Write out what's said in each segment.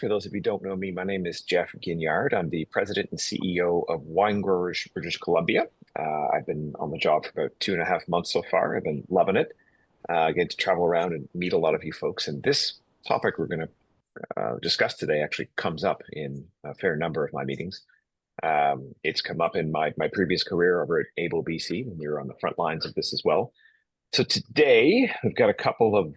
For those of you who don't know me, my name is Jeff Ginyard. I'm the president and CEO of Wine Growers British Columbia. I've been on the job for about 2.5 months so far. I've been loving it. I get to travel around and meet a lot of you folks. And this topic we're going to discuss today actually comes up in a fair number of my meetings. It's come up in my previous career over at Able BC when we were on the front lines of this as well. So today we've got a couple of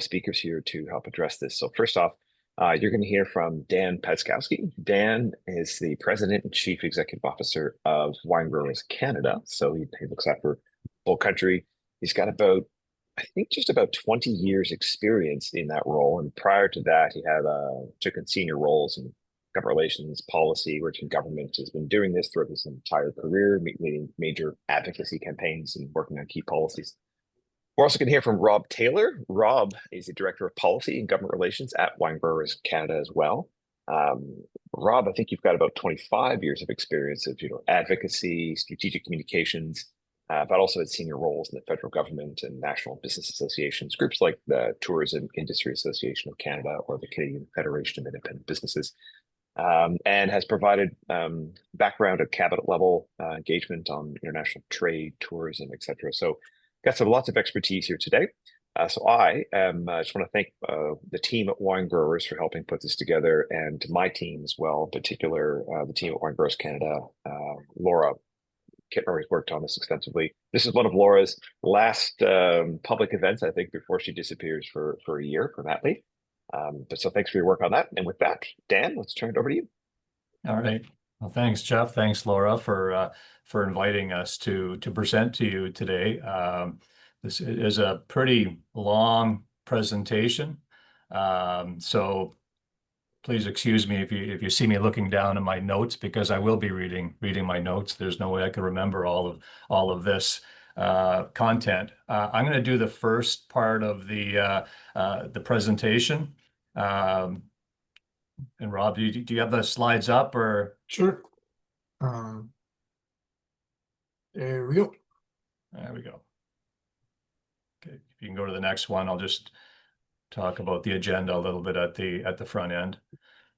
speakers here to help address this. So first off, you're going to hear from Dan Pedzkowski. Dan is the President and Chief Executive Officer of Wine Growers Canada. So he looks after the whole country. He's got I think just about 20 years experience in that role. And prior to that, he took in senior roles in government relations, policy, worked in government, has been doing this throughout his entire career, leading major advocacy campaigns and working on key policies. We're also going to hear from Rob Taylor. Rob is the Director of Policy and Government Relations at Wine Growers Canada as well. Rob, I think you've got about 25 years of experience of advocacy, strategic communications, but also had senior roles in the federal government and national business associations, groups like the Tourism Industry Association of Canada or the Canadian Federation of Independent Businesses, and has provided background at cabinet level engagement on international trade, tourism, etc. So got lots of expertise here today. So I just want to thank the team at Wine Growers for helping put this together, and my team as well, in particular the team at Wine Growers Canada. Laura Kittner has worked on this extensively. This is one of Laura's last public events, I think, before she disappears for a year from that leave. But so thanks for your work on that. And with that, Dan, let's turn it over to you. All right. Well, thanks, Jeff. Thanks, Laura, for inviting us to present to you today. This is a pretty long presentation, so please excuse me if you see me looking down at my notes, because I will be reading my notes. There's no way I can remember all of this content. I'm going to do the first part of the presentation. And Rob, do you have the slides up or? Sure. There we go. There we go. Okay, if you can go to the next one, I'll just talk about the agenda a little bit at the front end.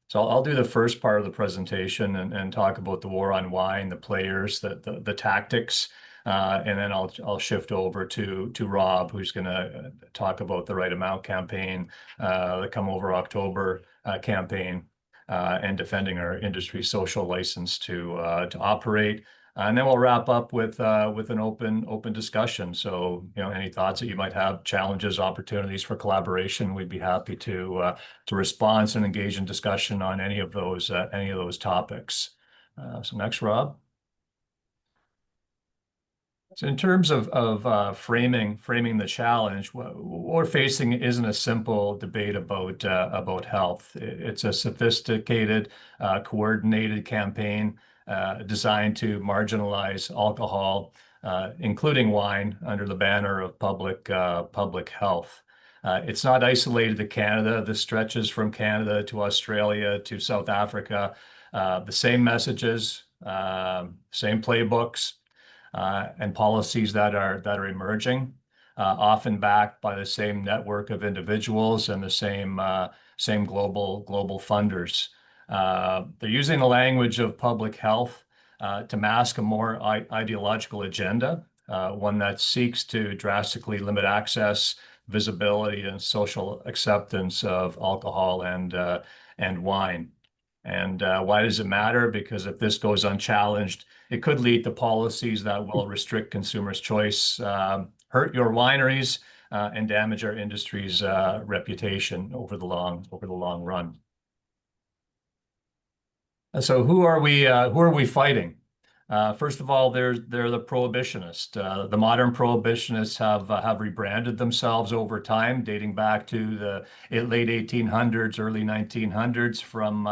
So I'll do the first part of the presentation and talk about the war on wine, the players, the tactics, and then I'll shift over to Rob, who's going to talk about the Right Amount campaign, the Come Over October campaign, and defending our industry social license to operate. And then we'll wrap up with an open discussion. So any thoughts that you might have, challenges, opportunities for collaboration, we'd be happy to respond and engage in discussion on any of those topics. So next, Rob. So in terms of framing the challenge, what we're facing isn't a simple debate about health. It's a sophisticated, coordinated campaign designed to marginalize alcohol, including wine, under the banner of public health. It's not isolated to Canada. This stretches from Canada to Australia to South Africa. The same messages, same playbooks, and policies that are emerging, often backed by the same network of individuals and the same global funders. They're using the language of public health to mask a more ideological agenda, one that seeks to drastically limit access, visibility, and social acceptance of alcohol and wine. And why does it matter? Because if this goes unchallenged, it could lead to policies that will restrict consumers' choice, hurt your wineries, and damage our industry's reputation over the long run. So who are we fighting? First of all, they're the prohibitionists. The modern prohibitionists have rebranded themselves over time, dating back to the late 1800s, early 1900s, from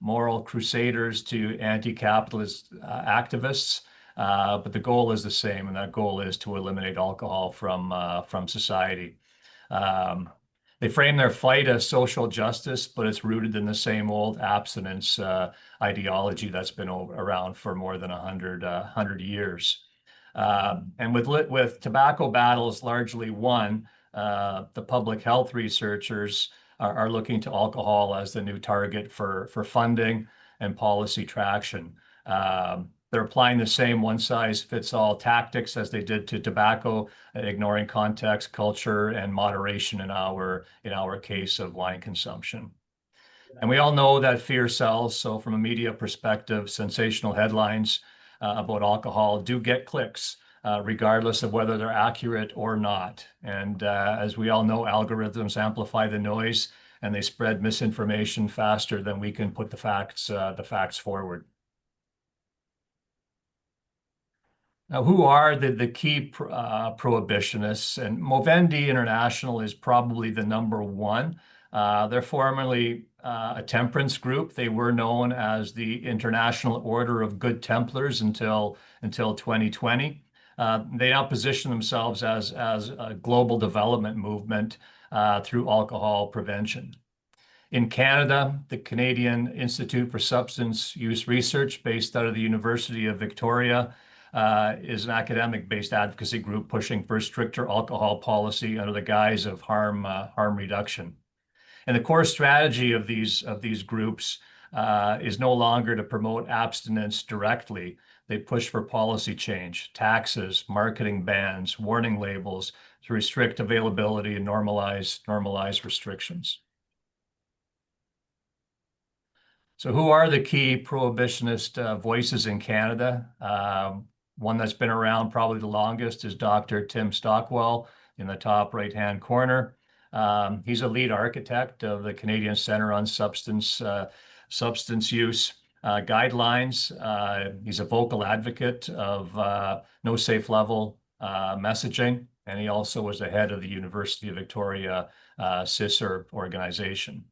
moral crusaders to anti-capitalist activists. But the goal is the same, and that goal is to eliminate alcohol from society. They frame their fight as social justice, but it's rooted in the same old abstinence ideology that's been around for more than 100 years. And with tobacco battles largely won, the public health researchers are looking to alcohol as the new target for funding and policy traction. They're applying the same one-size-fits-all tactics as they did to tobacco, ignoring context, culture, and moderation in our case of wine consumption. And we all know that fear sells. So from a media perspective, sensational headlines about alcohol do get clicks, regardless of whether they're accurate or not. And as we all know, algorithms amplify the noise and they spread misinformation faster than we can put the facts forward. Now, who are the key prohibitionists? And Movendi International is probably the number one. They're formerly a temperance group. They were known as the International Order of Good Templars until 2020. They now position themselves as a global development movement through alcohol prevention. In Canada, the Canadian Institute for Substance Use Research, based out of the University of Victoria, is an academic-based advocacy group pushing for stricter alcohol policy under the guise of harm reduction. And the core strategy of these groups is no longer to promote abstinence directly. They push for policy change, taxes, marketing bans, warning labels to restrict availability and normalize restrictions. So who are the key prohibitionist voices in Canada? One that's been around probably the longest is Dr. Tim Stockwell in the top right-hand corner. He's a lead architect of the Canadian Centre on Substance Use guidelines. He's a vocal advocate of no safe level messaging, and he also was the head of the University of Victoria CISR organization.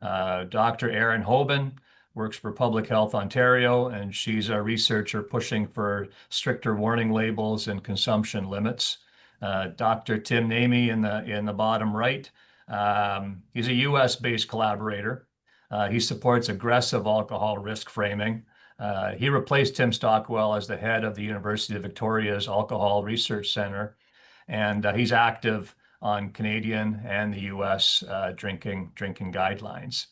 Dr. Erin Hoban works for Public Health Ontario, and she's a researcher pushing for stricter warning labels and consumption limits. Dr. Tim Namey in the bottom right, he's a US-based collaborator. He supports aggressive alcohol risk framing. He replaced Tim Stockwell as the head of the University of Victoria's Alcohol Research Center, and he's active on Canadian and the US drinking guidelines.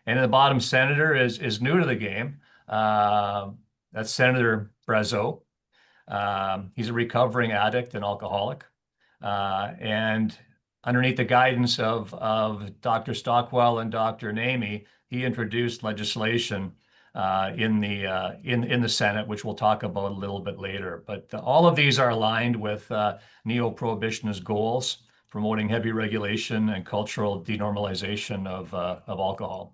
And the bottom senator is new to the game. That's Senator Brazeau. He's a recovering addict and alcoholic. And underneath the guidance of Dr. Stockwell and Dr. Namey, he introduced legislation in the Senate, which we'll talk about a little bit later. But all of these are aligned with neo-prohibitionist goals, promoting heavy regulation and cultural denormalization of alcohol.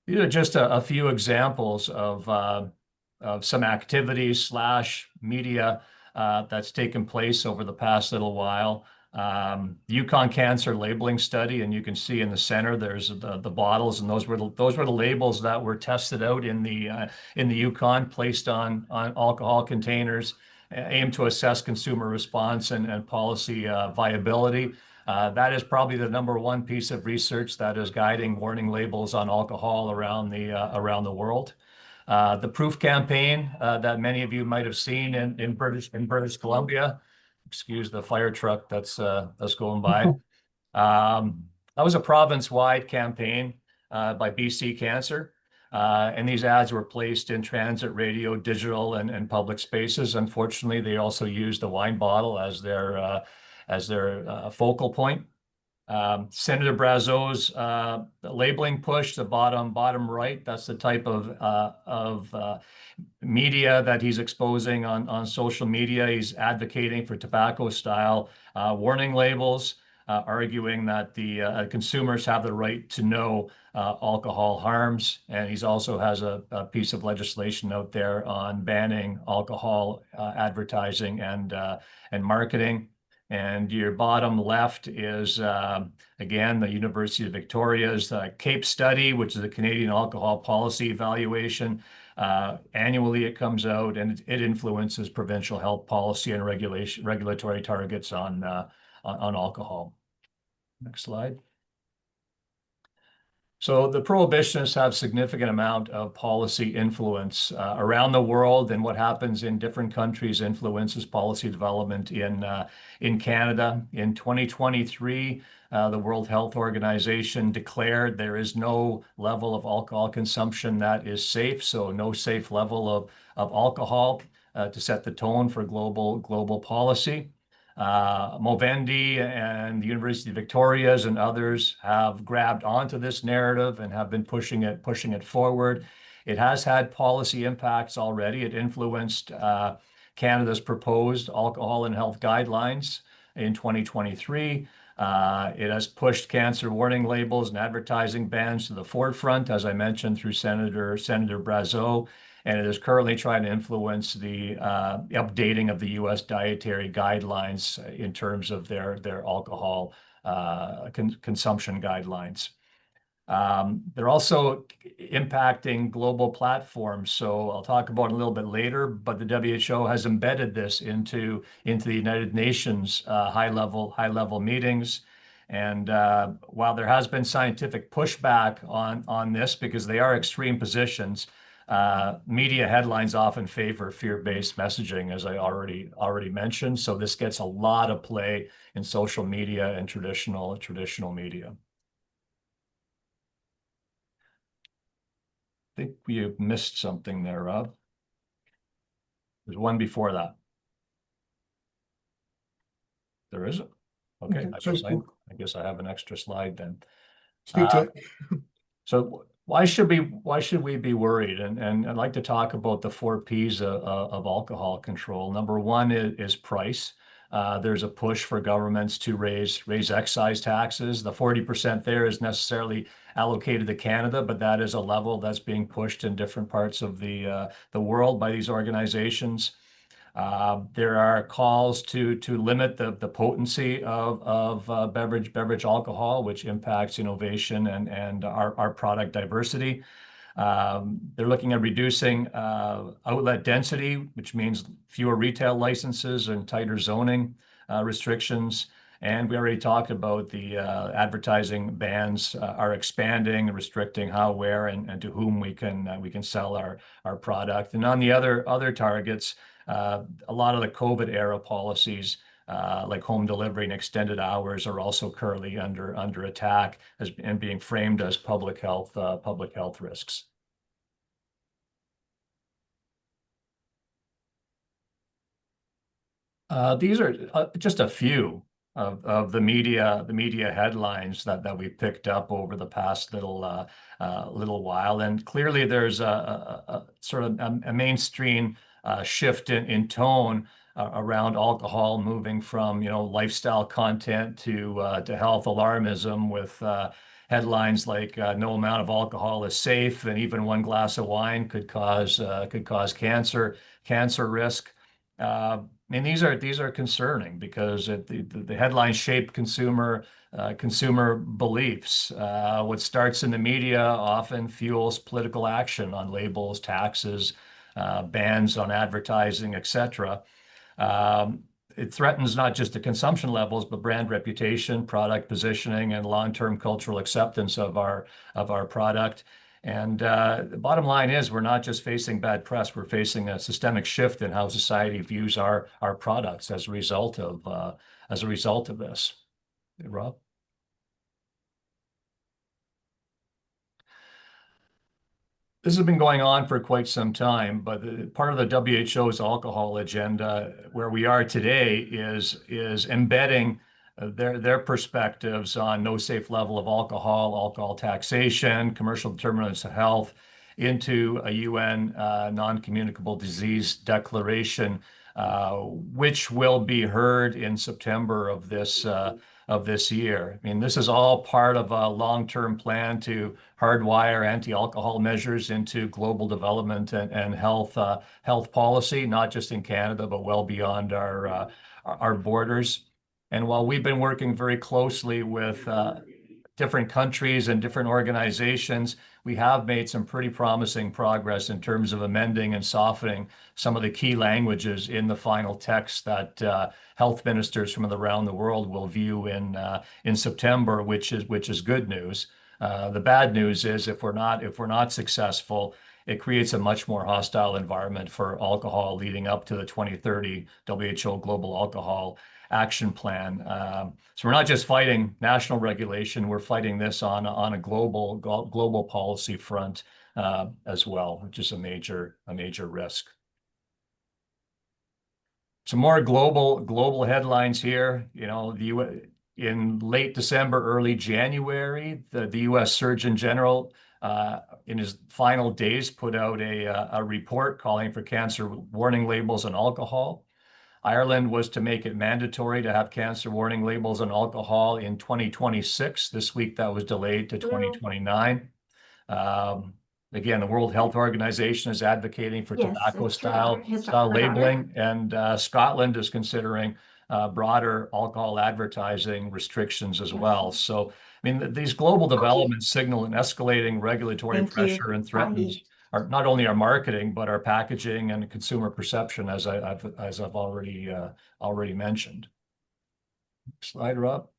These are just a few examples of some activities / media that's taken place over the past little while. Yukon Cancer Labeling Study, and you can see in the center there's the bottles, and those were the labels that were tested out in the Yukon, placed on alcohol containers, aimed to assess consumer response and policy viability. That is probably the number one piece of research that is guiding warning labels on alcohol around the world. The Proof campaign that many of you might have seen in British Columbia. Excuse the fire truck that's going by. That was a province-wide campaign by BC Cancer. And these ads were placed in transit, radio, digital, and public spaces. Unfortunately, they also used a wine bottle as their focal point. Senator Brazeau's labeling push, the bottom right, that's the type of media that he's exposing on social media. He's advocating for tobacco-style warning labels, arguing that the consumers have the right to know alcohol harms. And he's also has a piece of legislation out there on banning alcohol advertising and marketing. And your bottom left is, again, the University of Victoria's CAPE study, which is a Canadian alcohol policy evaluation. Annually, it comes out, and it influences provincial health policy and regulatory targets on alcohol. Next slide. So the prohibitionists have significant amount of policy influence around the world, and what happens in different countries influences policy development in Canada. In 2023, the World Health Organization declared there is no level of alcohol consumption that is safe, so no safe level of alcohol to set the tone for global policy. Movendi and the University of Victoria's and others have grabbed onto this narrative and have been pushing it forward. It has had policy impacts already. It influenced Canada's proposed alcohol and health guidelines in 2023. It has pushed cancer warning labels and advertising bans to the forefront, as I mentioned, through Senator Brazeau, and it is currently trying to influence the updating of the U.S. dietary guidelines in terms of their alcohol consumption guidelines. They're also impacting global platforms. So I'll talk about it a little bit later, but the WHO has embedded this into the United Nations high level meetings. And while there has been scientific pushback on this because they are extreme positions, media headlines often favor fear-based messaging, as I already mentioned. So this gets a lot of play in social media and traditional media. I think we missed something there, Rob. There's one before that. There isn't. Okay, I guess I have an extra slide then. Speak to it. So why should we be worried? And I'd like to talk about the 4 Ps of alcohol control. Number one is price. There's a push for governments to raise excise taxes. The 40% there is necessarily allocated to Canada, but that is a level that's being pushed in different parts of the world by these organizations. There are calls to limit the potency of beverage alcohol, which impacts innovation and our product diversity. They're looking at reducing outlet density, which means fewer retail licenses and tighter zoning restrictions. And we already talked about the advertising bans are expanding, restricting how, where, and to whom we can sell our product. And on the other targets, a lot of the COVID era policies like home delivery and extended hours are also currently under attack and being framed as public health risks. These are just a few of the media headlines that we picked up over the past little while, and clearly there's a sort of a mainstream shift in tone around alcohol, moving from lifestyle content to health alarmism with headlines like no amount of alcohol is safe, and even one glass of wine could cause cancer risk. And these are concerning because the headlines shape consumer beliefs. What starts in the media often fuels political action on labels, taxes, bans on advertising, etc. It threatens not just the consumption levels, but brand reputation, product positioning, and long-term cultural acceptance of our product. And the bottom line is we're not just facing bad press, we're facing a systemic shift in how society views our products as a result of this. Rob? This has been going on for quite some time, but part of the WHO's alcohol agenda, where we are today, is embedding their perspectives on no safe level of alcohol taxation, commercial determinants of health, into a UN non-communicable disease declaration, which will be heard in September of this year. I mean, this is all part of a long-term plan to hardwire anti-alcohol measures into global development and health policy, not just in Canada, but well beyond our borders. And while we've been working very closely with different countries and different organizations, we have made some pretty promising progress in terms of amending and softening some of the key languages in the final text that health ministers from around the world will view in September, which is good news. The bad news is if we're not successful, it creates a much more hostile environment for alcohol leading up to the 2030 WHO Global Alcohol Action Plan. So we're not just fighting national regulation; we're fighting this on a global policy front as well, which is a major risk. Some more global headlines here. In late December, early January, the U.S. Surgeon General, in his final days, put out a report calling for cancer warning labels on alcohol. Ireland was to make it mandatory to have cancer warning labels on alcohol in 2026. This week, that was delayed to 2029. Again, the World Health Organization is advocating for Yes, tobacco it's Trevor. style labeling, and Scotland is considering broader alcohol advertising restrictions as Yes. well. So, I mean, these global developments signal an escalating regulatory Thank you. pressure and threatens not only our marketing but our packaging and consumer perception, as I've already mentioned. Slider up.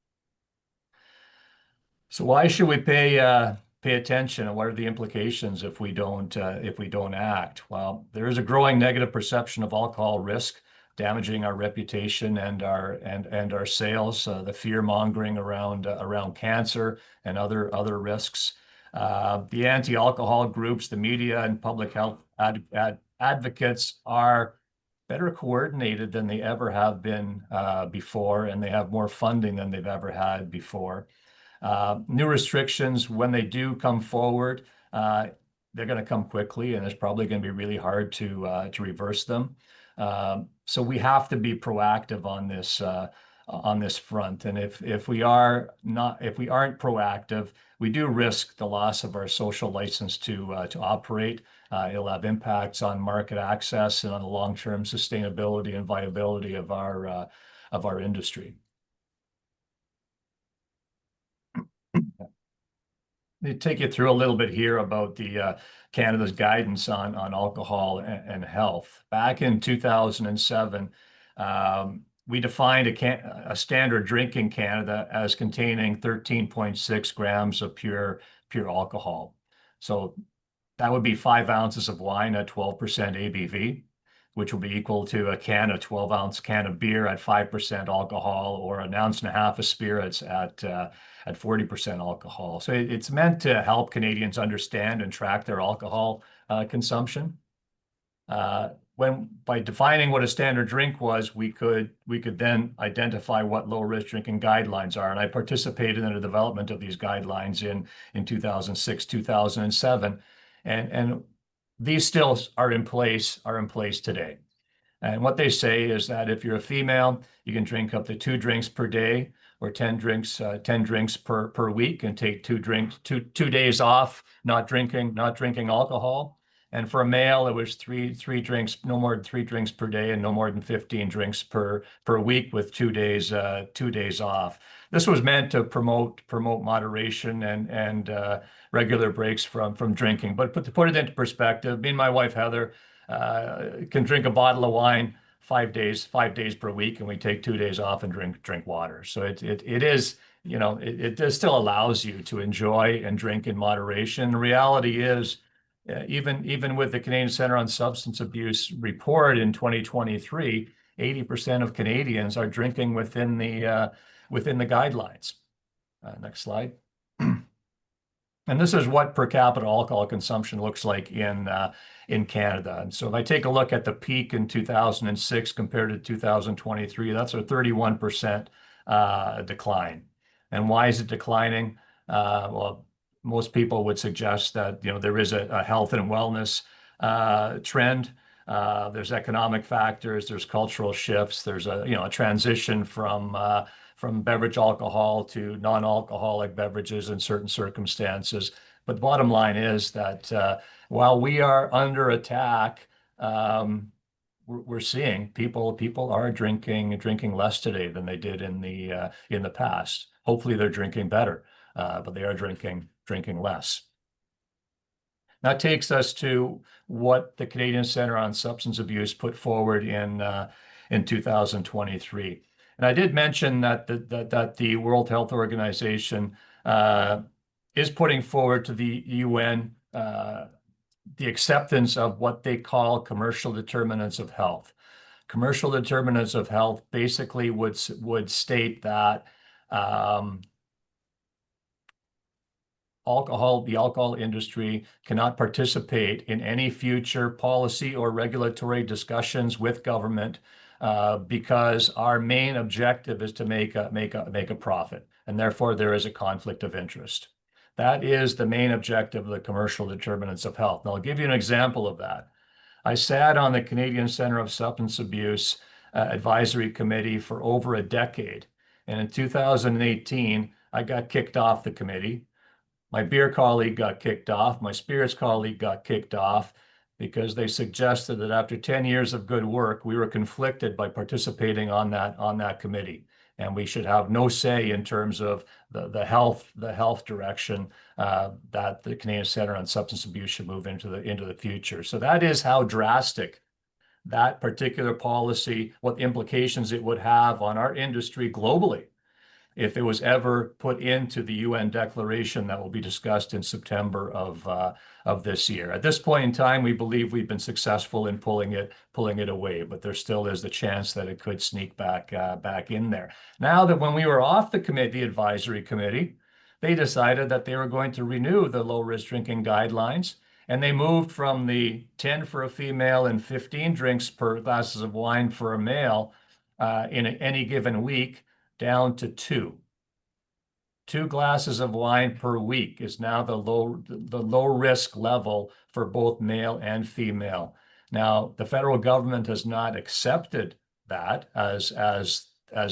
So why should we pay attention, and what are the implications if we don't act? Well, there is a growing negative perception of alcohol risk, damaging our reputation and our sales. The fear mongering around cancer and other risks. The anti-alcohol groups, the media, and public health advocates are better coordinated than they ever have been before, and they have more funding than they've ever had before. New restrictions, when they do come forward, they're going to come quickly, and it's probably going to be really hard to reverse them. So we have to be proactive on this front. And if we aren't proactive, we do risk the loss of our social license to operate. It'll have impacts on market access and on the long-term sustainability and viability of our industry. They take you through a little bit here about the Canada's guidance on alcohol and health. Back in 2007, we defined a standard drink in Canada as containing 13.6 grams of pure alcohol. So that would be 5 ounces of wine at 12% ABV, which will be equal to a 12-ounce can of beer at 5% alcohol, or an ounce and a half of spirits at 40% alcohol. So it's meant to help Canadians understand and track their alcohol consumption. By defining what a standard drink was, we could then identify what low-risk drinking guidelines are. And I participated in the development of these guidelines in 2006, 2007, and these still are in place today. And what they say is that if you're a female, you can drink up to 2 drinks per day, or 10 drinks per week, and take 2 days off, not drinking alcohol. And for a male, it was three drinks, no more than 3 drinks per day, and no more than 15 drinks per week, with 2 days off. This was meant to promote moderation and regular breaks from drinking. But to put it into perspective, me and my wife Heather can drink a bottle of wine 5 days per week, and we take 2 days off and drink water. So it is, it still allows you to enjoy and drink in moderation. The reality is, even with the Canadian Centre on Substance Abuse report in 2023, 80% of Canadians are drinking within the guidelines. Next slide. And this is what per capita alcohol consumption looks like in Canada. And so if I take a look at the peak in 2006 compared to 2023, that's a 31% decline. And why is it declining? Well, most people would suggest that there is a health and wellness trend. There's economic factors. There's cultural shifts. There's a transition from beverage alcohol to non-alcoholic beverages in certain circumstances. But the bottom line is that while we are under attack, we're seeing people are drinking less today than they did in the past. Hopefully, they're drinking better, but they are drinking less. That takes us to what the Canadian Centre on Substance Abuse put forward in 2023. And I did mention that the World Health Organization is putting forward to the UN the acceptance of what they call commercial determinants of health. Commercial determinants of health basically would state that the alcohol industry cannot participate in any future policy or regulatory discussions with government because our main objective is to make a profit, and therefore there is a conflict of interest. That is the main objective of the commercial determinants of health. And I'll give you an example of that. I sat on the Canadian Centre of Substance Abuse Advisory Committee for over a decade. And in 2018, I got kicked off the committee. My beer colleague got kicked off. My spirits colleague got kicked off because they suggested that after 10 years of good work, we were conflicted by participating on that committee. And we should have no say in terms of the health direction that the Canadian Centre on Substance Abuse should move into the future. So that is how drastic that particular policy, what implications it would have on our industry globally if it was ever put into the UN declaration that will be discussed in September of this year. At this point in time, we believe we've been successful in pulling it away, but there still is the chance that it could sneak back in there. Now that when we were off the advisory committee, they decided that they were going to renew the low-risk drinking guidelines, and they moved from the 10 for a female and 15 drinks per glasses of wine for a male in any given week down to 2. 2 glasses of wine per week is now the low risk level for both male and female. Now, the federal government has not accepted that as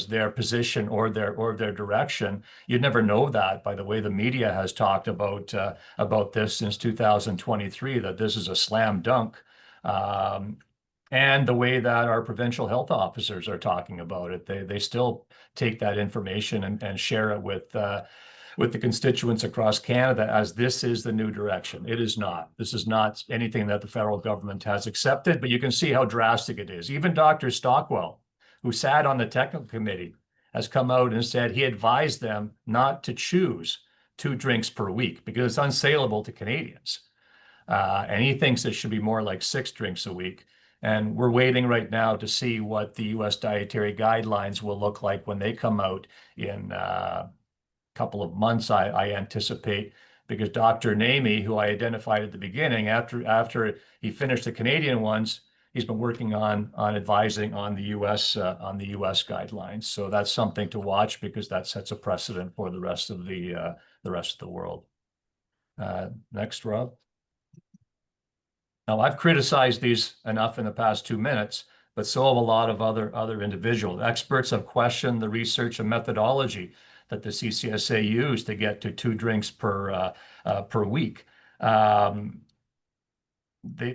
their position or their direction. You'd never know that by the way the media has talked about this since 2023, that this is a slam dunk. And the way that our provincial health officers are talking about it, they still take that information and share it with the constituents across Canada as this is the new direction. It is not. This is not anything that the federal government has accepted, but you can see how drastic it is. Even Dr. Stockwell, who sat on the technical committee, has come out and said he advised them not to choose 2 drinks per week because it's unsaleable to Canadians. And he thinks it should be more like 6 drinks a week. And we're waiting right now to see what the U.S. dietary guidelines will look like when they come out in a couple of months, I anticipate, because Dr. Namey, who I identified at the beginning, after he finished the Canadian ones, he's been working on advising on the U.S. guidelines. So that's something to watch because that sets a precedent for the rest of the world. Next, Rob. Now, I've criticized these enough in the past 2 minutes, but so have a lot of other individuals. Experts have questioned the research and methodology that the CCSA used to get to 2 drinks per week. They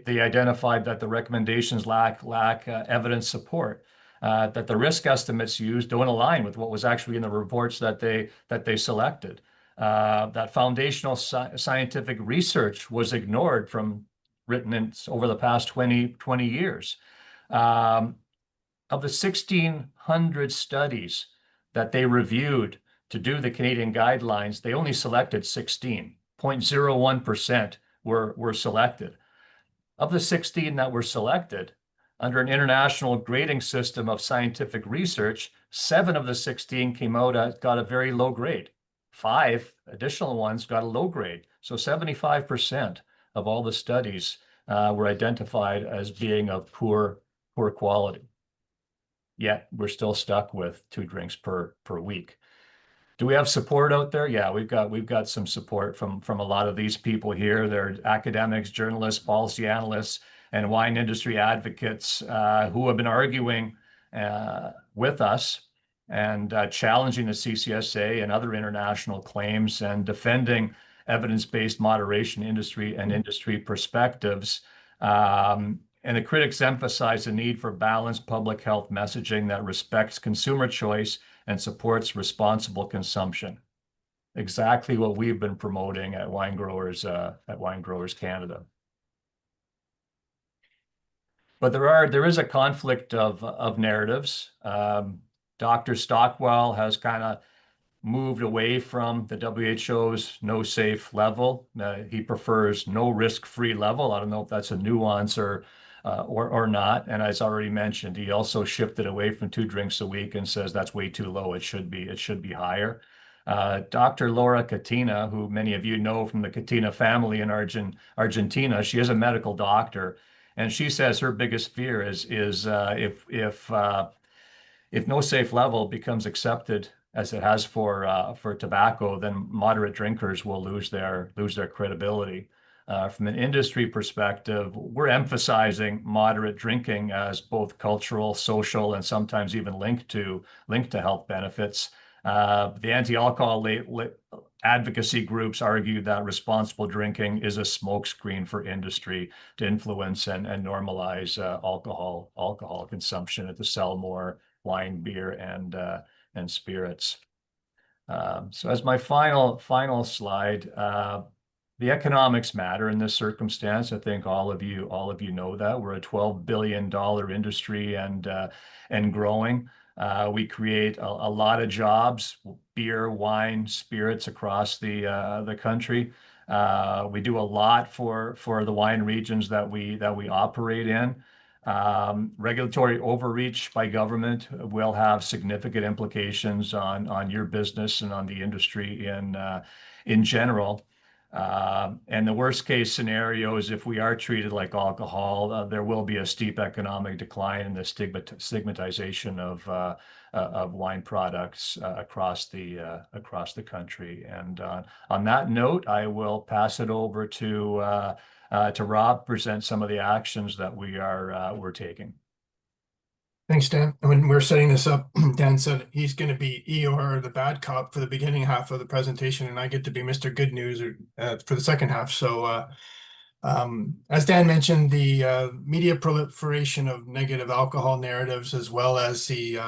identified that the recommendations lack evidence support, that the risk estimates used don't align with what was actually in the reports that they selected, that foundational scientific research was ignored from written over the past 20 years. Of the 1,600 studies that they reviewed to do the Canadian guidelines, they only selected 16. 0.01% were selected. Of the 16 that were selected, under an international grading system of scientific research, 7 of the 16 got a very low grade. 5 additional ones got a low grade. So 75% of all the studies were identified as being of poor quality. Yet we're still stuck with 2 drinks per week. Do we have support out there? Yeah, we've got some support from a lot of these people here. They're academics, journalists, policy analysts, and wine industry advocates who have been arguing with us and challenging the CCSA and other international claims and defending evidence-based moderation industry perspectives. And the critics emphasize the need for balanced public health messaging that respects consumer choice and supports responsible consumption. Exactly what we've been promoting at Wine Growers Canada. But there is a conflict of narratives. Dr. Stockwell has kind of moved away from the WHO's no safe level. He prefers no risk-free level. I don't know if that's a nuance or not. And as already mentioned, he also shifted away from 2 drinks a week and says that's way too low. It should be higher. Dr. Laura Katina, who many of you know from the Katina family in Argentina, she is a medical doctor, and she says her biggest fear is if no safe level becomes accepted as it has for tobacco, then moderate drinkers will lose their credibility. From an industry perspective, we're emphasizing moderate drinking as both cultural, social, and sometimes even linked to health benefits. The anti-alcohol advocacy groups argue that responsible drinking is a smokescreen for industry to influence and normalize alcohol consumption and to sell more wine, beer, and spirits. So as my final slide, the economics matter in this circumstance. I think all of you know that we're a $12 billion industry and growing. We create a lot of jobs, beer, wine, spirits across the country. We do a lot for the wine regions that we operate in. Regulatory overreach by government will have significant implications on your business and on the industry in general. And the worst case scenario is if we are treated like alcohol, there will be a steep economic decline in the stigmatization of wine products across the country. And on that note, I will pass it over to Rob, present some of the actions that we're taking. Thanks, Dan. When we're setting this up, Dan said he's going to be Eeyore, the bad cop, for the beginning half of the presentation, and I get to be Mr. Good News for the second half. So, as Dan mentioned, the media proliferation of negative alcohol narratives, as well as the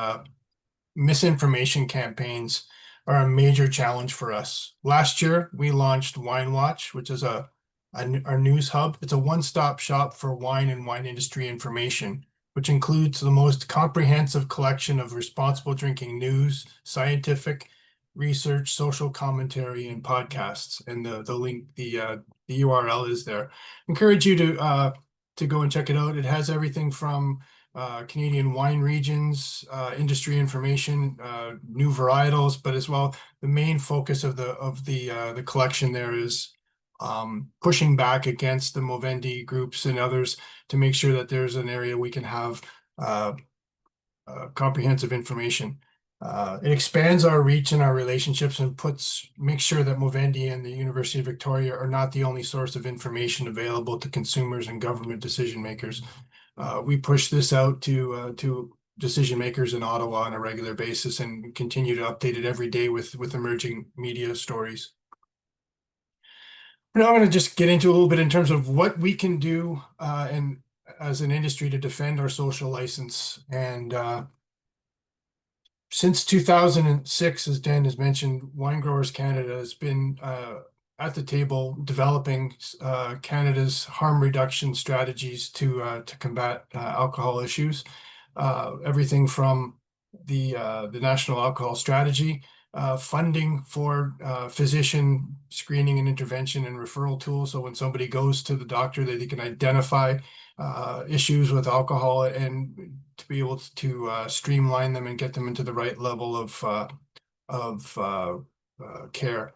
misinformation campaigns, are a major challenge for us. Last year, we launched Wine Watch, which is our news hub. It's a one-stop shop for wine and wine industry information, which includes the most comprehensive collection of responsible drinking news, scientific research, social commentary, and podcasts. And the link, the URL is there. Encourage you to go and check it out. It has everything from Canadian wine regions, industry information, new varietals, but as well, the main focus of the collection there is pushing back against the Movendi groups and others to make sure that there's an area we can have comprehensive information. It expands our reach and our relationships and makes sure that Movendi and the University of Victoria are not the only source of information available to consumers and government decision makers. We push this out to decision makers in Ottawa on a regular basis and continue to update it every day with emerging media stories. Now I'm going to just get into a little bit in terms of what we can do and as an industry to defend our social license. And since 2006, as Dan has mentioned, Wine Growers Canada has been at the table developing Canada's harm reduction strategies to combat alcohol issues. Everything from the National Alcohol Strategy, funding for physician screening and intervention and referral tools. So when somebody goes to the doctor, they can identify issues with alcohol and to be able to streamline them and get them into the right level of care,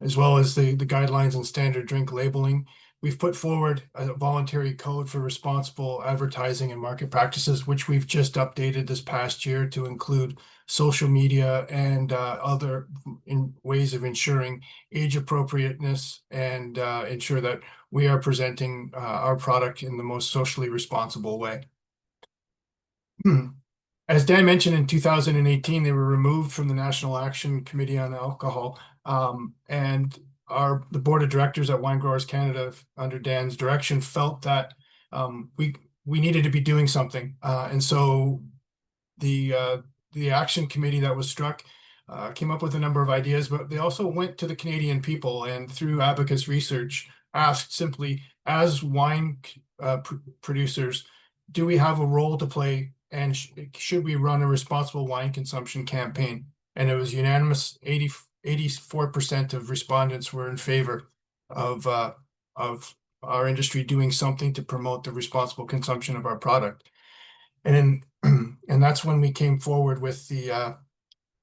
as well as the guidelines and standard drink labeling. We've put forward a voluntary code for responsible advertising and market practices, which we've just updated this past year to include social media and other ways of ensuring age appropriateness and ensure that we are presenting our product in the most socially responsible way. As Dan mentioned, in 2018, they were removed from the National Action Committee on Alcohol, and the board of directors at Wine Growers Canada, under Dan's direction, felt that we needed to be doing something, and so the action committee that was struck came up with a number of ideas, but they also went to the Canadian people and through Abacus research asked simply, as wine producers, do we have a role to play, and should we run a responsible wine consumption campaign? and it was unanimous. 84% of respondents were in favor of our industry doing something to promote the responsible consumption of our product. And and that's when we came forward with the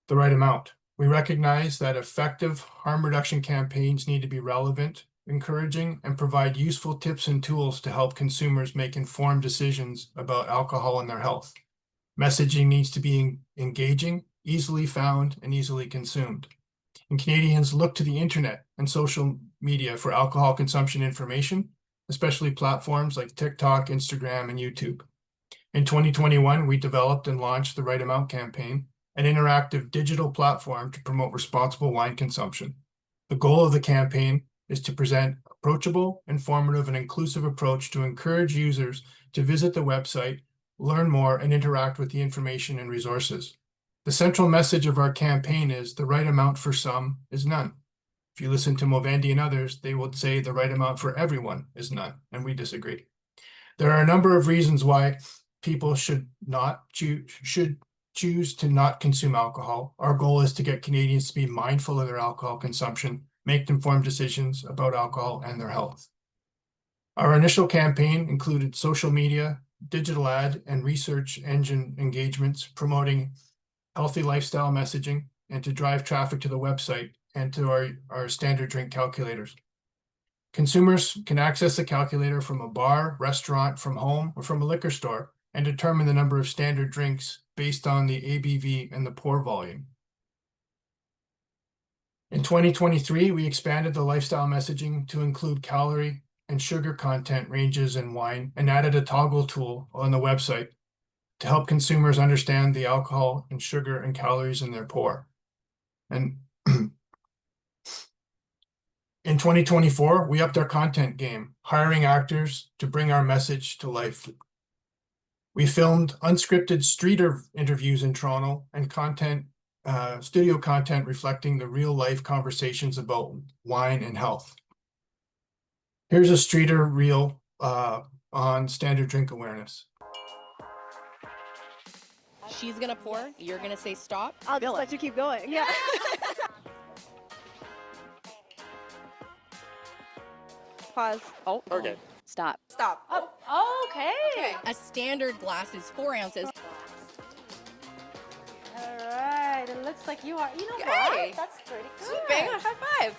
right amount. We recognize that effective harm reduction campaigns need to be relevant, encouraging, and provide useful tips and tools to help consumers make informed decisions about alcohol and their health. Messaging needs to be engaging, easily found, and easily consumed. And Canadians look to the internet and social media for alcohol consumption information, especially platforms like TikTok, Instagram, and YouTube. In 2021, we developed and launched the Right Amount campaign, an interactive digital platform to promote responsible wine consumption. The goal of the campaign is to present approachable, informative, and inclusive approach to encourage users to visit the website, learn more, and interact with the information and resources. The central message of our campaign is the right amount for some is none. If you listen to Movendi and others, they will say the right amount for everyone is none, and we disagree. There are a number of reasons why people should choose to not consume alcohol. Our goal is to get Canadians to be mindful of their alcohol consumption, make informed decisions about alcohol and their health. Our initial campaign included social media, digital ad, and research engine engagements promoting healthy lifestyle messaging and to drive traffic to the website and to our standard drink calculators. Consumers can access the calculator from a bar, restaurant, from home, or from a liquor store and determine the number of standard drinks based on the ABV and the pour volume. In 2023, we expanded the lifestyle messaging to include calorie and sugar content ranges in wine and added a toggle tool on the website to help consumers understand the alcohol and sugar and calories in their pour. And in 2024, we upped our content game, hiring actors to bring our message to life. We filmed unscripted street interviews in Toronto and studio content reflecting the real-life conversations about wine and health. Here's a streeter reel on standard drink awareness. She's gonna pour, you're gonna say stop. I'll just let you keep going. Yeah. Pause. Oh, Okay. Stop. Stop. Oh, okay. A standard glass is 4 ounces. All right. It looks like you are. You know Hey. what? That's pretty good. Bang, high five.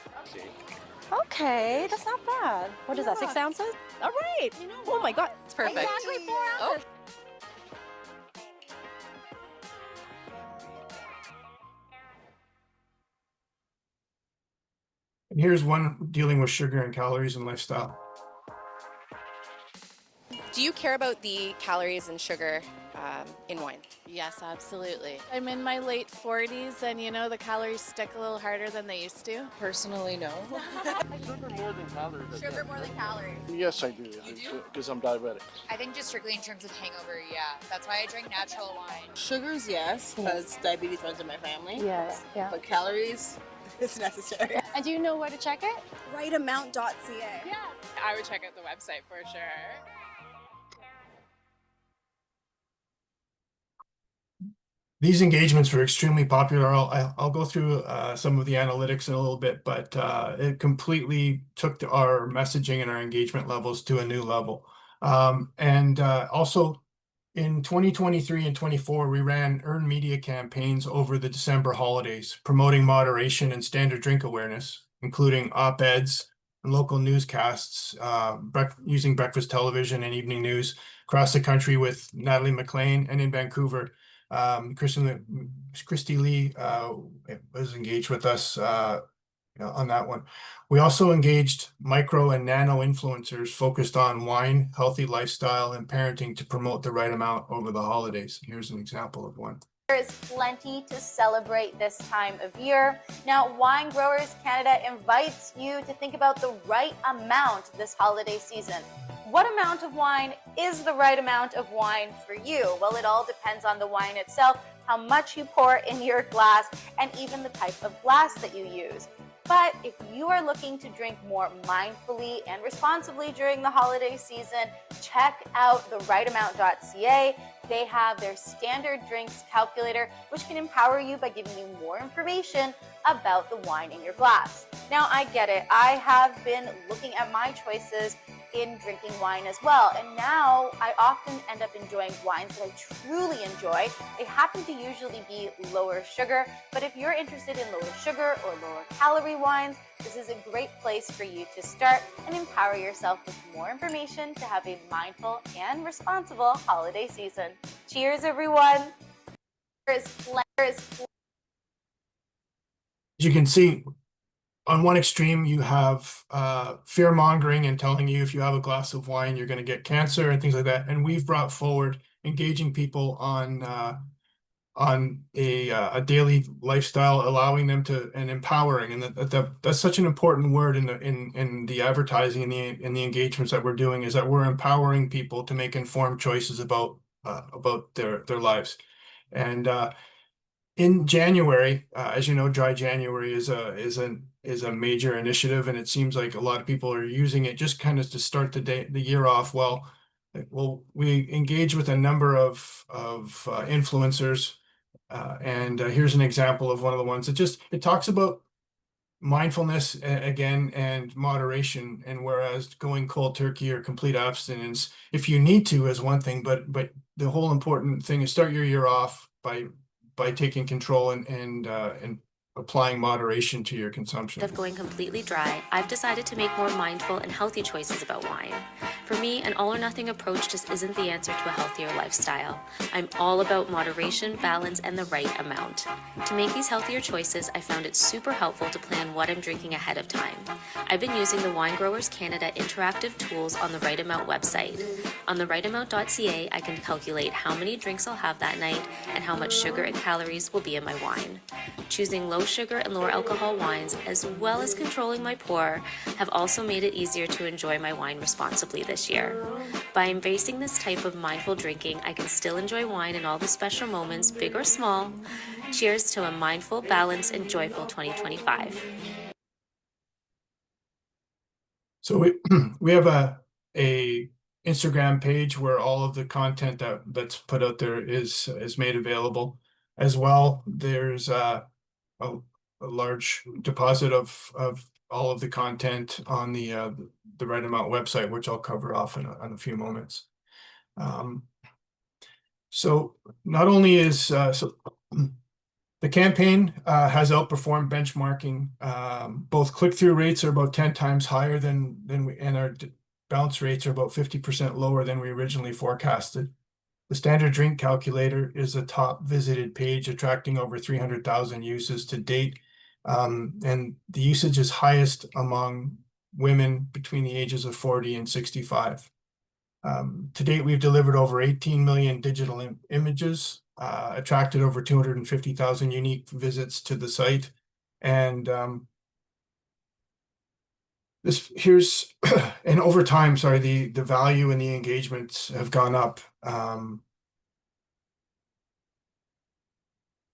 Okay, that's not bad. What is that? 6 ounces? All right. You know Oh my God, it's perfect. Exactly 4 Oh. ounces. And here's one dealing with sugar and calories and lifestyle. Do you care about the calories and sugar in wine? Yes, absolutely. I'm in my late 40s and you know the calories stick a little harder than they used to. Personally, no. Sugar more than calories. Sugar more than calories. Yes, I do. You do? Because I'm diabetic. I think just strictly in terms of hangover, yeah. That's why I drink natural wine. Sugars, yes, because diabetes runs in my family. Yes. Yeah. But calories, it's necessary. And do you know where to check it? Rightamount.ca. Yeah. I would check out the website for sure. These engagements were extremely popular. I'll go through some of the analytics in a little bit, but it completely took our messaging and our engagement levels to a new level. Also in 2023 and 24, we ran earned media campaigns over the December holidays, promoting moderation and standard drink awareness, including op-eds and local newscasts, using breakfast television and evening news across the country with Natalie McLean, and in Vancouver, Christy Lee was engaged with us on that one. We also engaged micro and nano influencers focused on wine, healthy lifestyle, and parenting to promote the right amount over the holidays. Here's an example of one. There is plenty to celebrate this time of year. Now, Wine Growers Canada invites you to think about the right amount this holiday season. What amount of wine is the right amount of wine for you? Well, it all depends on the wine itself, how much you pour in your glass, and even the type of glass that you use. But if you are looking to drink more mindfully and responsibly during the holiday season, check out the rightamount.ca. they have their standard drinks calculator, which can empower you by giving you more information about the wine in your glass. Now, I get it. I have been looking at my choices in drinking wine as well, and now I often end up enjoying wines that I truly enjoy. They happen to usually be lower sugar, but if you're interested in lower sugar or lower calorie wines, this is a great place for you to start and empower yourself with more information to have a mindful and responsible holiday season. Cheers, everyone. As you can see, on one extreme, you have fear mongering and telling you if you have a glass of wine, you're going to get cancer and things like that. And we've brought forward engaging people on a daily lifestyle, allowing them to, and empowering. And that's such an important word in the advertising and the engagements that we're doing, is that we're empowering people to make informed choices about their lives. And in January, as you know, Dry January is a major initiative, and it seems like a lot of people are using it just kind of to start the year off well. We engage with a number of influencers, and here's an example of one of the ones. It talks about mindfulness again and moderation, and whereas going cold turkey or complete abstinence, if you need to, is one thing, but the whole important thing is start your year off by taking control and applying moderation to your consumption. Instead of going completely dry, I've decided to make more mindful and healthy choices about wine. For me, an all-or-nothing approach just isn't the answer to a healthier lifestyle. I'm all about moderation, balance, and the right amount. To make these healthier choices, I found it super helpful to plan what I'm drinking ahead of time. I've been using the Wine Growers Canada interactive tools on the Right Amount website. On the rightamount.ca, I can calculate how many drinks I'll have that night and how much sugar and calories will be in my wine. Choosing low sugar and lower alcohol wines, as well as controlling my pour, have also made it easier to enjoy my wine responsibly this year. By embracing this type of mindful drinking, I can still enjoy wine in all the special moments, big or small. Cheers to a mindful, balanced, and joyful 2025. So we have a Instagram page where all of the content that's put out there is made available. As well, there's a large deposit of all of the content on the Right Amount website, which I'll cover off in a few moments. So not only is the campaign has outperformed benchmarking. Both click-through rates are about 10 times higher than we, and our bounce rates are about 50% lower than we originally forecasted. The standard drink calculator is a top visited page, attracting over 300,000 uses to date. And the usage is highest among women between the ages of 40 and 65. To date, we've delivered over 18 million digital images, attracted over 250,000 unique visits to the site. And and over time, the value and the engagements have gone up.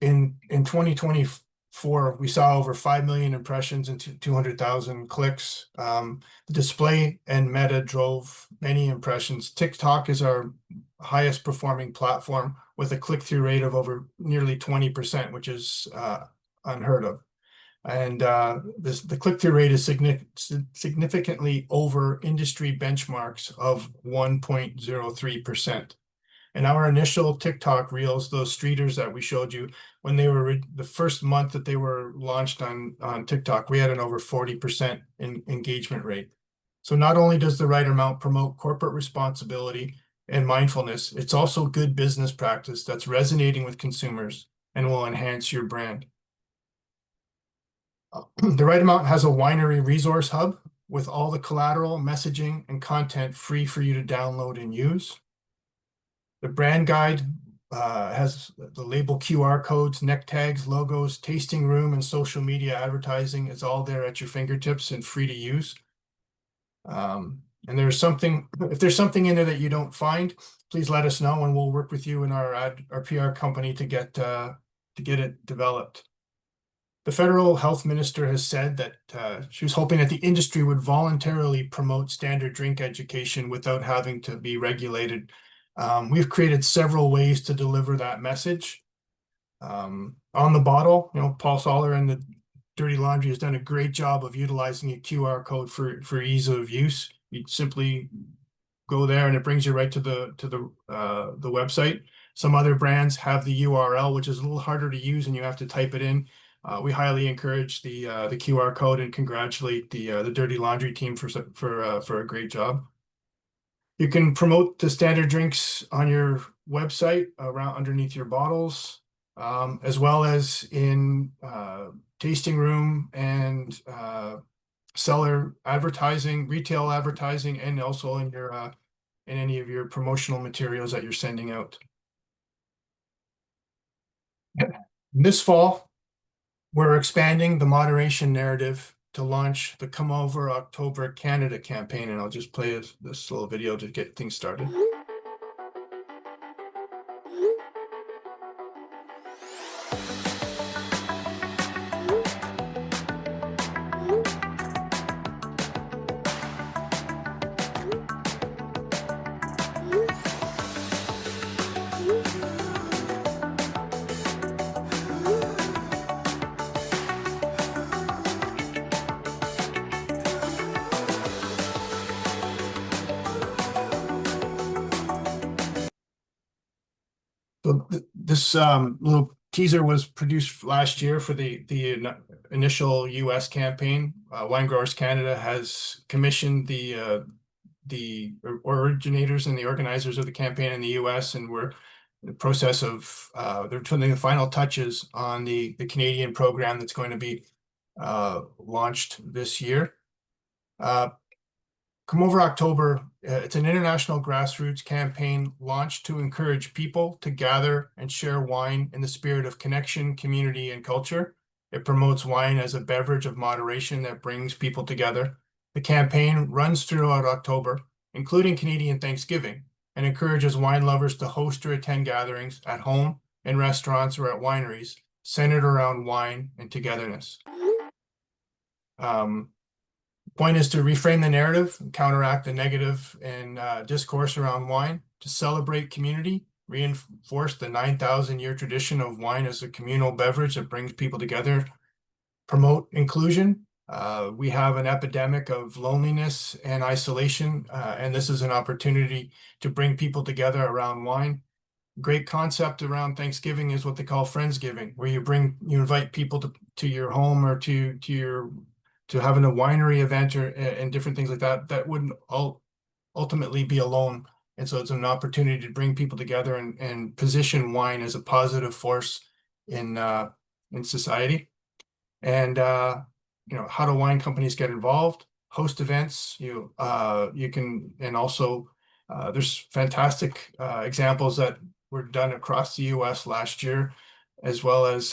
In 2024, we saw over 5 million impressions and 200,000 clicks. The display and Meta drove many impressions. TikTok is our highest performing platform with a click-through rate of over nearly 20%, which is unheard of. And the click-through rate is significantly over industry benchmarks of 1.03%. And our initial TikTok reels, those streeters that we showed you, when they were the first month that they were launched on TikTok, we had an over 40% engagement rate. So not only does the Right Amount promote corporate responsibility and mindfulness, it's also good business practice that's resonating with consumers and will enhance your brand. The Right Amount has a winery resource hub with all the collateral, messaging, and content free for you to download and use. The brand guide has the label QR codes, neck tags, logos, tasting room, and social media advertising. It's all there at your fingertips and free to use. And if there's something in there that you don't find, please let us know, and we'll work with you and our PR company to get it developed. The federal health minister has said that she was hoping that the industry would voluntarily promote standard drink education without having to be regulated. We've created several ways to deliver that message. On the bottle, Paul Soller and the Dirty Laundry has done a great job of utilizing a QR code for ease of use. You simply go there and it brings you right to the website. Some other brands have the URL, which is a little harder to use and you have to type it in. We highly encourage the QR code and congratulate the Dirty Laundry team for a great job. You can promote the standard drinks on your website around underneath your bottles, as well as in tasting room and cellar advertising, retail advertising, and also in your in any of your promotional materials that you're sending out. This fall, we're expanding the moderation narrative to launch the Come Over October Canada campaign, and I'll just play this little video to get things started. So this little teaser was produced last year for the initial U.S. campaign. Wine Growers Canada has commissioned the originators and the organizers of the campaign in the U.S. and we're in the process of they're putting the final touches on the Canadian program that's going to be launched this year. Come Over October, it's an international grassroots campaign launched to encourage people to gather and share wine in the spirit of connection, community, and culture. It promotes wine as a beverage of moderation that brings people together. The campaign runs throughout October, including Canadian Thanksgiving, and encourages wine lovers to host or attend gatherings at home, in restaurants, or at wineries, centered around wine and togetherness. Point is to reframe the narrative and counteract the negative and discourse around wine, to celebrate community, reinforce the 9,000-year tradition of wine as a communal beverage that brings people together, promote inclusion. We have an epidemic of loneliness and isolation, and this is an opportunity to bring people together around wine. Great concept around Thanksgiving is what they call Friendsgiving, where you invite people to your home or to having a winery event or and different things like that wouldn't ultimately be alone. And so it's an opportunity to bring people together and position wine as a positive force in society. And how do wine companies get involved? Host events. You can, and also there's fantastic examples that were done across the US last year, as well as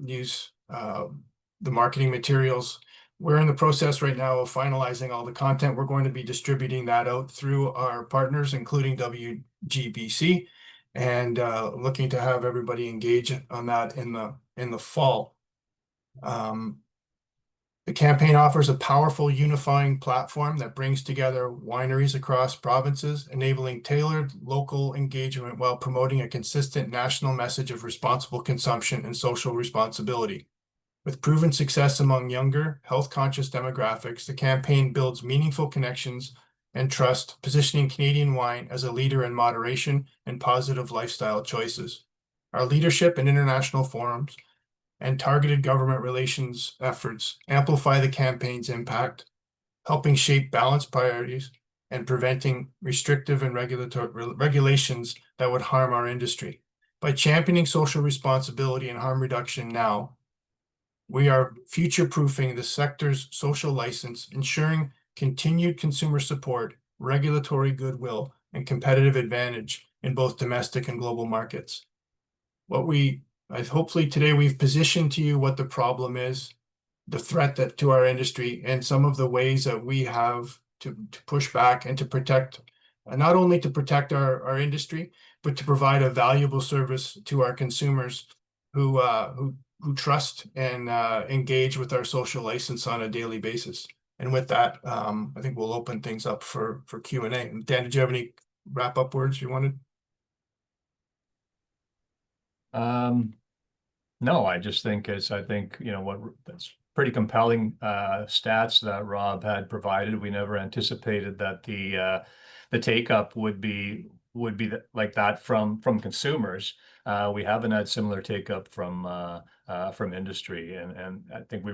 use the marketing materials. We're in the process right now of finalizing all the content. We're going to be distributing that out through our partners, including WGBC, and looking to have everybody engage on that in the fall. The campaign offers a powerful unifying platform that brings together wineries across provinces, enabling tailored local engagement while promoting a consistent national message of responsible consumption and social responsibility. With proven success among younger, health-conscious demographics, the campaign builds meaningful connections and trust, positioning Canadian wine as a leader in moderation and positive lifestyle choices. Our leadership in international forums and targeted government relations efforts amplify the campaign's impact, helping shape balanced priorities and preventing restrictive and regulations that would harm our industry. By championing social responsibility and harm reduction now, we are future-proofing the sector's social license, ensuring continued consumer support, regulatory goodwill, and competitive advantage in both domestic and global markets. Hopefully today we've positioned to you what the problem is, the threat to our industry, and some of the ways that we have to push back and to protect, not only to protect our industry, but to provide a valuable service to our consumers who trust and engage with our social license on a daily basis. And with that, I think we'll open things up for Q&A. Dan, did you have any wrap-up words you wanted? No, I just think I think, that's pretty compelling stats that Rob had provided. We never anticipated that the take up like that from consumers. We haven't had similar take up from industry, and I think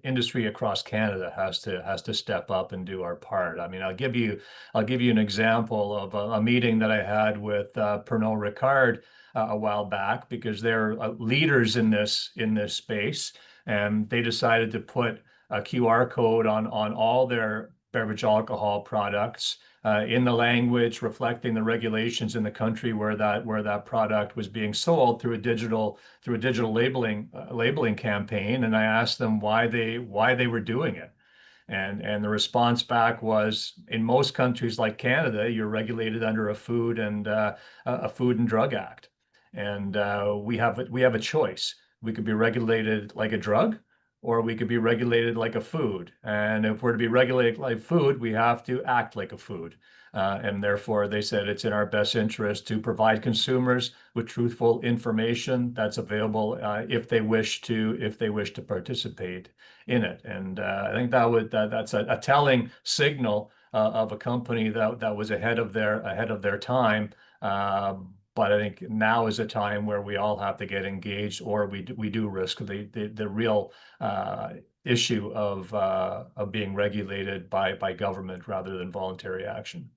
industry across Canada has to step up and do our part. I mean, I'll give you an example of a meeting that I had with Pernod Ricard a while back, because they're leaders in this space, and they decided to put a QR code on all their beverage alcohol products in the language reflecting the regulations in the country where that product was being sold through a digital labeling campaign. And I asked them why they were doing it. And the response back was, in most countries like Canada, you're regulated under a Food and Drug Act, and we have a choice. We could be regulated like a drug, or we could be regulated like a food. And if we're to be regulated like food, we have to act like a food. And therefore, they said it's in our best interest to provide consumers with truthful information that's available if they wish to participate in it. And I think that's a telling signal of a company that was ahead of their time. But I think now is a time where we all have to get engaged, or we do risk the real issue of being regulated by government rather than voluntary action.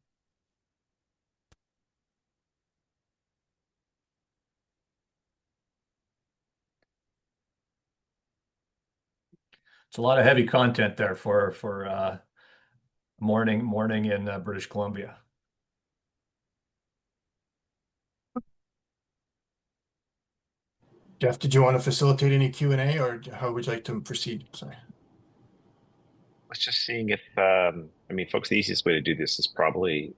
It's a lot of heavy content there for morning in British Columbia. Jeff, did you want to facilitate any Q&A, or how would you like to proceed? Sorry. I was just seeing if, I mean, folks, the easiest way to do this is probably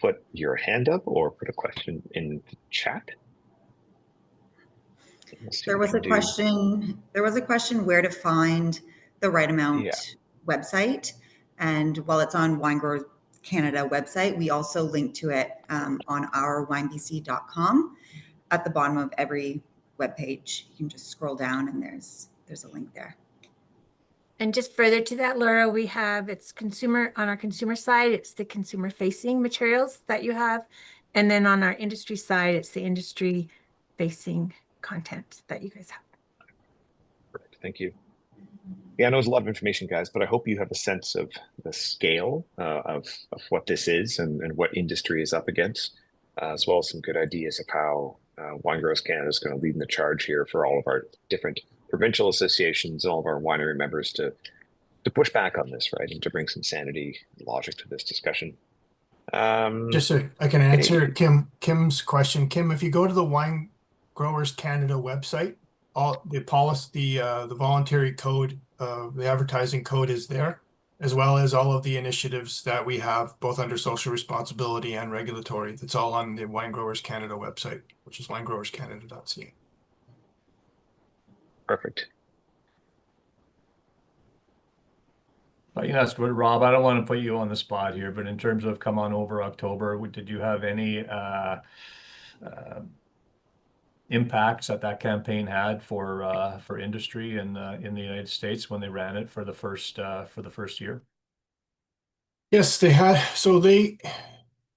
put your hand up or put a question in the chat. There was a question where to find the Right Amount website. And while it's on Wine Growers Canada website, we also link to it on our winebc.com. At the bottom of every webpage, you can just scroll down and there's a link there. And just further to that, Laura, we have on our consumer side, it's the consumer facing materials that you have. And then on our industry side, it's the industry facing content that you guys have. Perfect. Thank you. Yeah, I know it's a lot of information, guys, but I hope you have a sense of the scale of what this is and what industry is up against, as well as some good ideas of how Wine Growers Canada is going to lead in the charge here for all of our different provincial associations and all of our winery members to push back on this, right, and to bring some sanity and logic to this discussion. Just so I can answer Kim's question. Kim, if you go to the Wine Growers Canada website, all the policy, the voluntary code, the advertising code is there, as well as all of the initiatives that we have, both under social responsibility and regulatory. That's all on the Wine Growers Canada website, which is winegrowerscanada.ca. Perfect. But that's good, Rob. I don't want to put you on the spot here, but in terms of come on over October, did you have any impacts that campaign had for industry in the United States when they ran it for the first year? Yes, they had. So they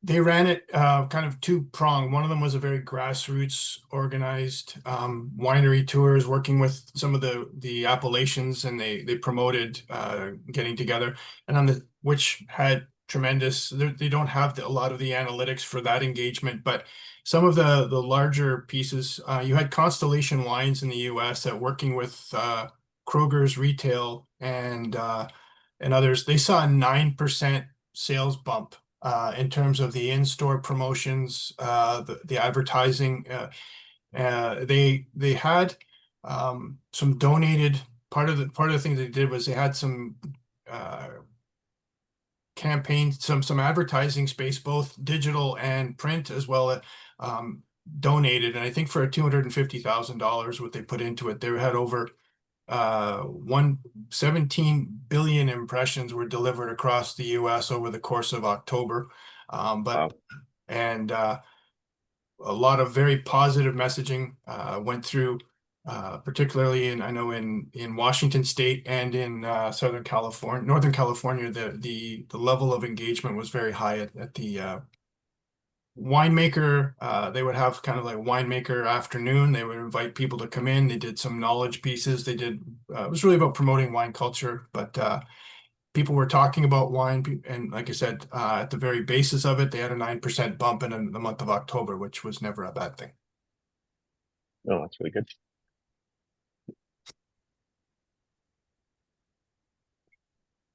ran it kind of two-pronged. One of them was a very grassroots organized winery tours, working with some of the appellations, and they promoted getting together, and which had tremendous. They don't have a lot of the analytics for that engagement, but some of the larger pieces, you had Constellation Wines in the U.S. that working with Kroger's retail and others, they saw a 9% sales bump in terms of the in-store promotions, the advertising. They had some donated. Part of the thing they did was they had some campaigns, some advertising space, both digital and print, as well as donated. And I think for $250,000, what they put into it, they had over 17 billion impressions were delivered across the US over the course of October. a lot of very positive messaging went through, particularly I know in Washington State and in Northern California, the level of engagement was very high at the winemaker. They would have kind of like winemaker afternoon. They would invite people to come in. They did some knowledge pieces. They did, it was really about promoting wine culture, but people were talking about wine. And like I said, at the very basis of it, they had a 9% bump in the month of October, which was never a bad thing. Oh, that's really good.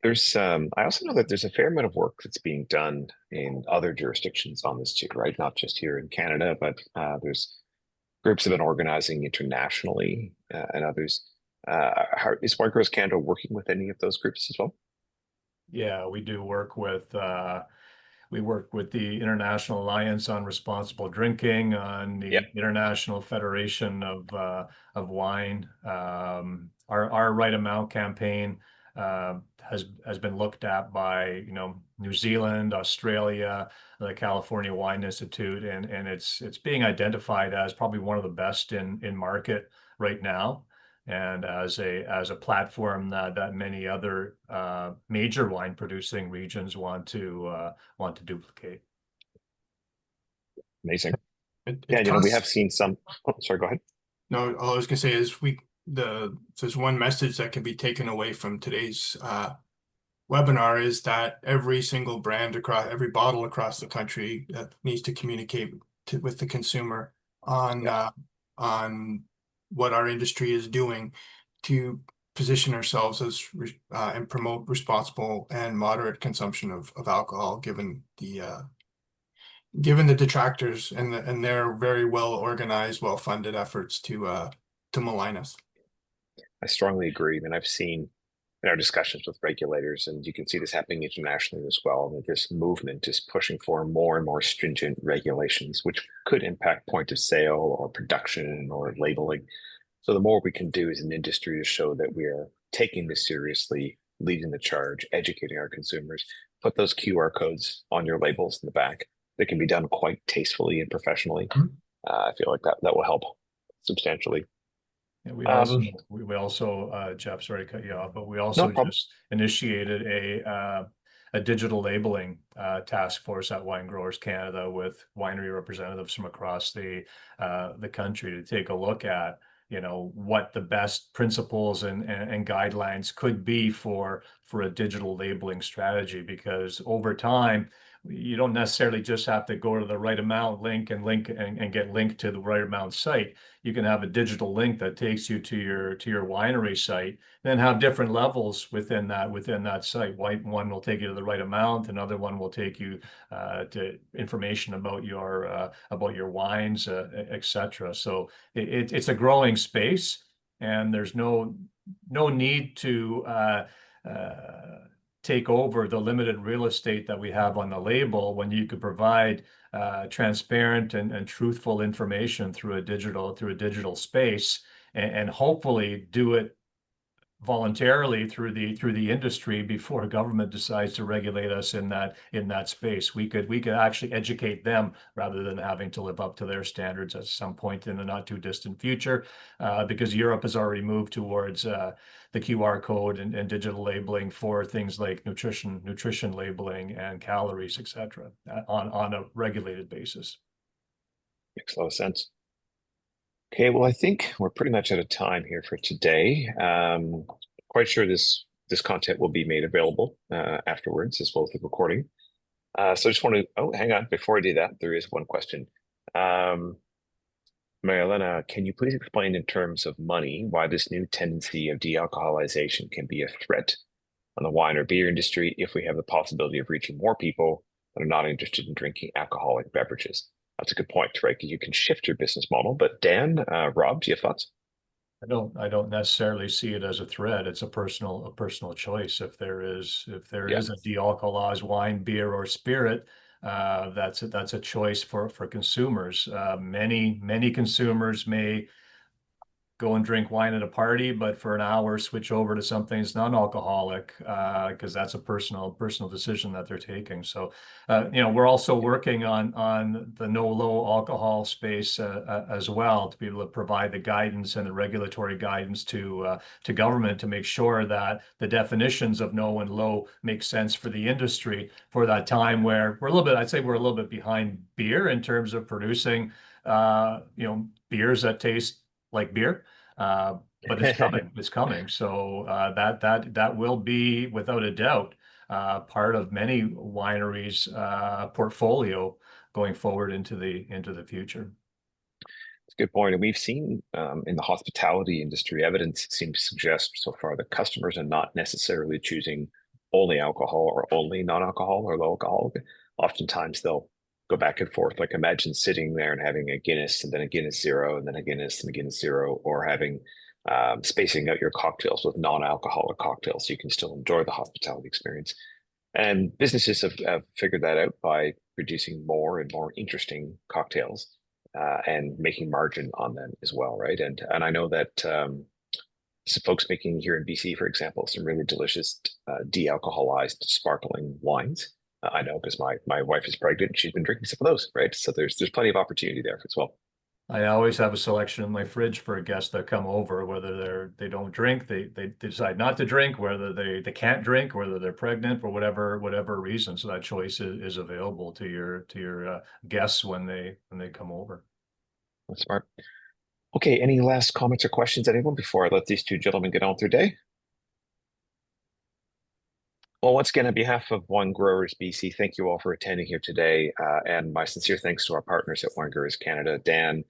There's I also know that there's a fair amount of work that's being done in other jurisdictions on this too, right? Not just here in Canada, but there's groups have been organizing internationally and others. Is White Girls Canada working with any of those groups as well? Yeah, we do work with we work with the International Alliance on Responsible Drinking, on the International Federation of Wine. Our Right Amount campaign has been looked at by New Zealand, Australia, the California Wine Institute, and it's being identified as probably one of the best in market right now, and as a platform that many other major wine producing regions want to duplicate. Amazing. It we have seen some. Oh, sorry, go ahead. No, all I was gonna say is there's one message that can be taken away from today's webinar is that every single brand across every bottle across the country needs to communicate with the consumer on what our industry is doing to position ourselves as and promote responsible and moderate consumption of alcohol, given the detractors and their very well organized, well funded efforts to malign us. I strongly agree. And I've seen in our discussions with regulators, and you can see this happening internationally as well, that this movement is pushing for more and more stringent regulations, which could impact point of sale or production or labeling. So the more we can do as an industry to show that we are taking this seriously, leading the charge, educating our consumers, put those QR codes on your labels in the back. That can be done quite tastefully and professionally. I feel like that will help substantially. Yeah, we also Jeff, sorry to cut you off, but we also just initiated a digital labeling task force at Wine Growers Canada with winery representatives from across the country to take a look at what the best principles and guidelines could be for a digital labeling strategy, because over time you don't necessarily just have to go to the Right Amount link and get linked to the Right Amount site. You can have a digital link that takes you to your winery site, then have different levels within that site. One will take you to the Right Amount, another one will take you to information about your wines, etc. So it's a growing space, and there's no need to take over the limited real estate that we have on the label when you could provide transparent and truthful information through a digital space, and hopefully do it voluntarily through the industry before government decides to regulate us in that space. We could actually educate them rather than having to live up to their standards at some point in the not too distant future, because Europe has already moved towards the QR code and digital labeling for things like nutrition labeling and calories, etc., on a regulated basis. Makes a lot of sense. Okay, well, I think we're pretty much out of time here for today. Quite sure this content will be made available afterwards, as well as the recording. So I just want to, hang on, before I do that, there is one question. Marilena, can you please explain in terms of money why this new tendency of de-alcoholization can be a threat on the wine or beer industry if we have the possibility of reaching more people that are not interested in drinking alcoholic beverages? That's a good point, right? Because you can shift your business model. But Dan, Rob, do you have thoughts? I don't necessarily see it as a threat. It's a personal choice. If there is a de-alcoholized wine, beer, or spirit, that's a choice for consumers. Many consumers may go and drink wine at a party, but for an hour switch over to something that's non-alcoholic, because that's a personal decision that they're taking. So, we're also working on the no low alcohol space as well, to be able to provide the guidance and the regulatory guidance to government to make sure that the definitions of no and low make sense for the industry for that time where I'd say we're a little bit behind beer in terms of producing, beers that taste like beer. But it's coming. It's coming. So that will be, without a doubt, part of many wineries' portfolio going forward into the future. It's a good point. And we've seen in the hospitality industry, evidence seems to suggest so far that customers are not necessarily choosing only alcohol or only non-alcohol or low alcohol. Oftentimes they'll go back and forth. Like imagine sitting there and having a Guinness and then a Guinness Zero and then a Guinness and a Guinness Zero, or having spacing out your cocktails with non-alcoholic cocktails so you can still enjoy the hospitality experience. And businesses have figured that out by producing more and more interesting cocktails and making margin on them as well, right? And I know that some folks making here in BC, for example, some really delicious de-alcoholized sparkling wines. I know because my wife is pregnant and she's been drinking some of those, right? So there's plenty of opportunity there as well. I always have a selection in my fridge for a guest that come over, whether they don't drink, they decide not to drink, whether they can't drink, whether they're pregnant, for whatever reason. So that choice is available to your guests when they come over. That's smart. Okay, any last comments or questions, anyone, before I let these two gentlemen get on with their day? Well, once again, on behalf of Wine Growers BC, thank you all for attending here today. And my sincere thanks to our partners at Wine Growers Canada, Dan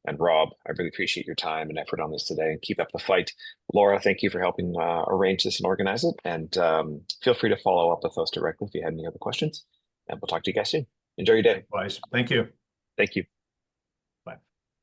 and Rob. I really appreciate your time and effort on this today, and keep up the fight. Laura, thank you for helping arrange this and organize it. And feel free to follow up with us directly if you have any other questions. And we'll talk to you guys soon. Enjoy your day. Likewise. Thank you. Thank you.